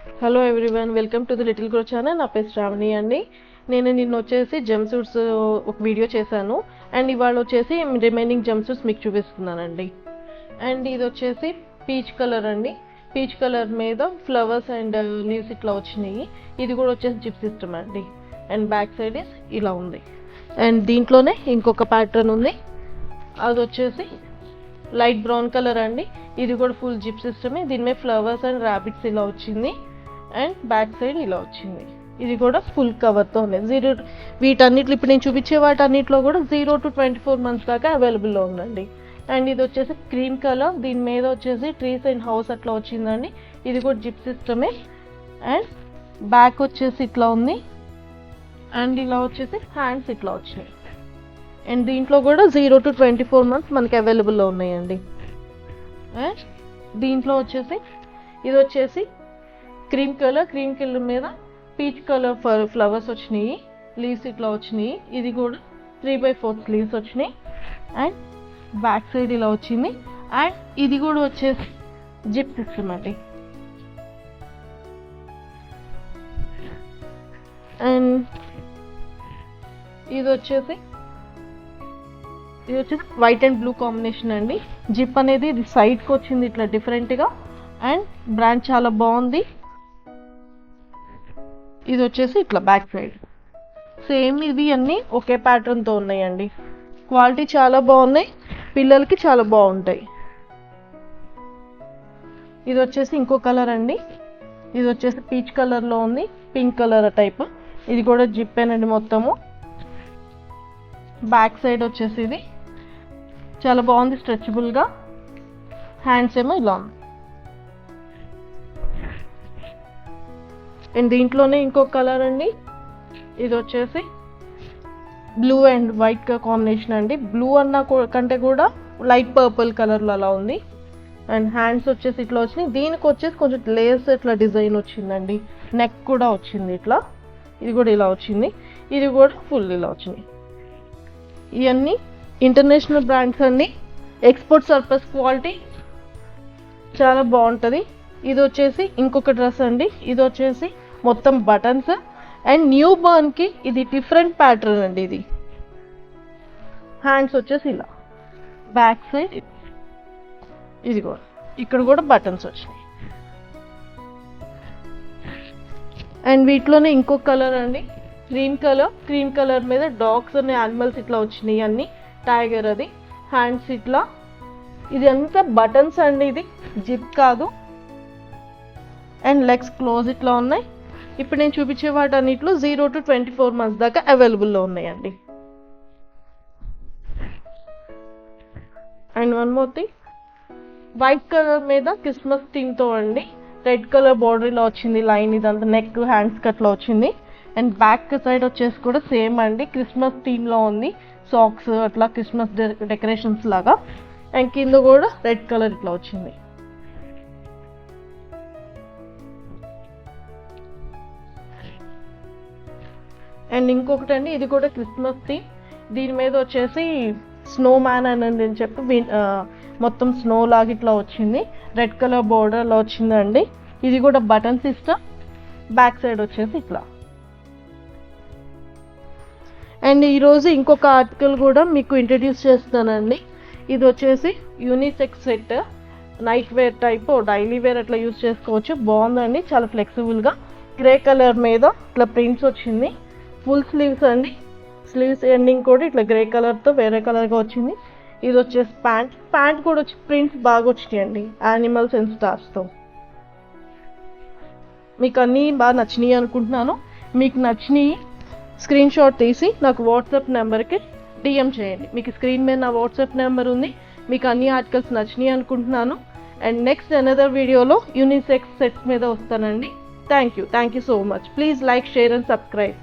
Hello everyone, welcome to the little grow channel. నా పేరు శ్రావణి అండి. నేను నిన్న వచ్చేసి జంప్ సూట్స్ ఒక వీడియో చేశాను అండ్ ఇవాళ వచ్చేసి రిమైనింగ్ జంప్ సూట్స్ మీకు చూపిస్తున్నానండి. అండ్ ఇది వచ్చేసి పీచ్ కలర్ అండి. పీచ్ కలర్ మీద ఫ్లవర్స్ అండ్ లీవ్స్ ఇట్లా వచ్చినాయి. ఇది కూడా వచ్చేసి జిప్ సిస్టమ్ అండి. అండ్ బ్యాక్ సైడ్ ఇస్ ఇలా ఉంది. అండ్ దీంట్లోనే ఇంకొక ప్యాటర్న్ ఉంది, అది వచ్చేసి లైట్ బ్రౌన్ కలర్ అండి. ఇది కూడా ఫుల్ జిప్ సిస్టమే. దీని మీద ఫ్లవర్స్ అండ్ ర్యాబిట్స్ ఇలా వచ్చింది అండ్ బ్యాక్ సైడ్ ఇలా వచ్చింది. ఇది కూడా ఫుల్ కవర్తో ఉంది. వీటన్నిట్లో ఇప్పుడు నేను చూపించే వాటన్నిటిలో కూడా 0 to 24 months దాకా అవైలబుల్లో ఉందండి. అండ్ ఇది వచ్చేసి క్రీమ్ కలర్, దీని మీద వచ్చేసి ట్రీస్ అండ్ హౌస్ అట్లా వచ్చిందండి. ఇది కూడా జిప్ సిస్టమే. అండ్ బ్యాక్ వచ్చేసి ఇట్లా ఉంది అండ్ ఇలా వచ్చేసి హ్యాండ్స్ ఇట్లా వచ్చినాయి. అండ్ దీంట్లో కూడా 0 to 24 months మనకి అవైలబుల్లో ఉన్నాయండి. అండ్ దీంట్లో వచ్చేసి ఇది వచ్చేసి క్రీమ్ కలర్ మీద పీచ్ కలర్ ఫ్లవర్స్ వచ్చినాయి, లీవ్స్ ఇట్లా వచ్చినాయి. ఇది కూడా 3/4 స్లీవ్స్ వచ్చినాయి అండ్ బ్యాక్ సైడ్ ఇలా వచ్చింది. అండ్ ఇది కూడా వచ్చేసి జిప్ సిస్టమ్ అండి. అండ్ ఇది వచ్చేసి వైట్ అండ్ బ్లూ కాంబినేషన్ అండి. జిప్ అనేది ఇది సైడ్కి వచ్చింది ఇట్లా డిఫరెంట్గా. అండ్ బ్రాండ్ చాలా బాగుంది. ఇది వచ్చేసి ఇట్లా బ్యాక్ సైడ్ సేమ్. ఇవి అన్నీ ఒకే ప్యాటర్న్తో ఉన్నాయండి. క్వాలిటీ చాలా బాగున్నాయి, పిల్లలకి చాలా బాగుంటాయి. ఇది వచ్చేసి ఇంకో కలర్ అండి. ఇది వచ్చేసి పీచ్ కలర్లో ఉంది, పింక్ కలర్ టైప్. ఇది కూడా జిప్పేనండి మొత్తము. బ్యాక్ సైడ్ వచ్చేసి ఇది చాలా బాగుంది, స్ట్రెచబుల్గా. హ్యాండ్స్ ఏమో ఇలా ఉంది. అండ్ దీంట్లోనే ఇంకొక కలర్ అండి. ఇది వచ్చేసి బ్లూ అండ్ వైట్ కాంబినేషన్ అండి. బ్లూ అన్న కంటే కూడా లైట్ పర్పుల్ కలర్లో అలా ఉంది. అండ్ హ్యాండ్స్ వచ్చేసి ఇట్లా వచ్చినాయి. దీనికి వచ్చేసి కొంచెం లేస్ ఇట్లా డిజైన్ వచ్చిందండి. నెక్ కూడా వచ్చింది ఇట్లా. ఇది కూడా ఇలా వచ్చింది. ఇది కూడా ఫుల్ ఇలా వచ్చింది. ఇవన్నీ ఇంటర్నేషనల్ బ్రాండ్స్ అండి. ఎక్స్పోర్ట్ సర్ప్లస్ క్వాలిటీ, చాలా బాగుంటుంది. ఇది వచ్చేసి ఇంకొక డ్రెస్ అండి. ఇది వచ్చేసి మొత్తం బటన్స్ అండ్ న్యూ బర్న్కి ఇది డిఫరెంట్ ప్యాటర్న్ అండి. ఇది హ్యాండ్స్ వచ్చేసి ఇలా, బ్యాక్ సైడ్ ఇది కూడా, ఇక్కడ కూడా బటన్స్ వచ్చినాయి. అండ్ వీటిలోనే ఇంకొక కలర్ అండి, క్రీమ్ కలర్ మీద డాగ్స్ అనే యానిమల్స్ ఇట్లా వచ్చినాయి అన్ని. టైగర్ అది. హ్యాండ్స్ ఇట్లా. ఇది అంతా బటన్స్ అండి, ఇది జిప్ కాదు. అండ్ లెగ్స్ క్లోజ్ ఇట్లా ఉన్నాయి. ఇప్పుడు నేను చూపించే వాటన్నిటిలో 0 to 24 months దాకా అవైలబుల్లో ఉన్నాయండి. And one more thing, white colour మీద క్రిస్మస్ థీమ్తో అండి. రెడ్ కలర్ బార్డర్ ఇలా వచ్చింది, లైన్ ఇదంతా నెక్ హ్యాండ్స్ అట్లా వచ్చింది. అండ్ బ్యాక్ సైడ్ వచ్చేసి కూడా సేమ్ అండి, క్రిస్మస్ థీమ్లో ఉంది. సాక్స్ అట్లా క్రిస్మస్ డెకరేషన్స్ లాగా. అండ్ కింద కూడా రెడ్ కలర్ ఇట్లా వచ్చింది. అండ్ ఇంకొకటి అండి, ఇది కూడా క్రిస్మస్ థీమ్. దీని మీద వచ్చేసి స్నో మ్యాన్ అని చెప్పి మొత్తం స్నో లాగా ఇట్లా వచ్చింది. రెడ్ కలర్ బోర్డర్లో వచ్చిందండి. ఇది కూడా బటన్ సిస్టమ్. బ్యాక్ సైడ్ వచ్చేసి ఇట్లా. అండ్ ఈరోజు ఇంకొక ఆర్టికల్ కూడా మీకు ఇంట్రడ్యూస్ చేస్తానండి. ఇది వచ్చేసి unisex set, night wear type, daily wear అట్లా యూజ్ చేసుకోవచ్చు. బాగుందండి, చాలా ఫ్లెక్సిబుల్గా. గ్రే కలర్ మీద ఇట్లా ప్రింట్స్ వచ్చింది. ఫుల్ స్లీవ్స్ అండి. స్లీవ్స్ ఎండింగ్ కూడా ఇట్లా గ్రే కలర్తో వేరే కలర్గా వచ్చింది. ఇది వచ్చేసి ప్యాంట్ కూడా వచ్చి ప్రింట్స్ బాగా వచ్చినాయండి, యానిమల్స్ అండ్ స్టార్స్తో. మీకు అన్నీ బాగా నచ్చినాయి అనుకుంటున్నాను. మీకు నచ్చినాయి స్క్రీన్ షాట్ తీసి నాకు వాట్సాప్ నెంబర్కి డిఎం చేయండి. మీకు స్క్రీన్ మీద నా వాట్సాప్ నెంబర్ ఉంది. మీకు అన్ని ఆర్టికల్స్ నచ్చినాయి అనుకుంటున్నాను. అండ్ నెక్స్ట్ అనదర్ వీడియోలో యూనిసెక్స్ సెట్స్ మీద వస్తానండి. Thank you so much. Please like, share and subscribe.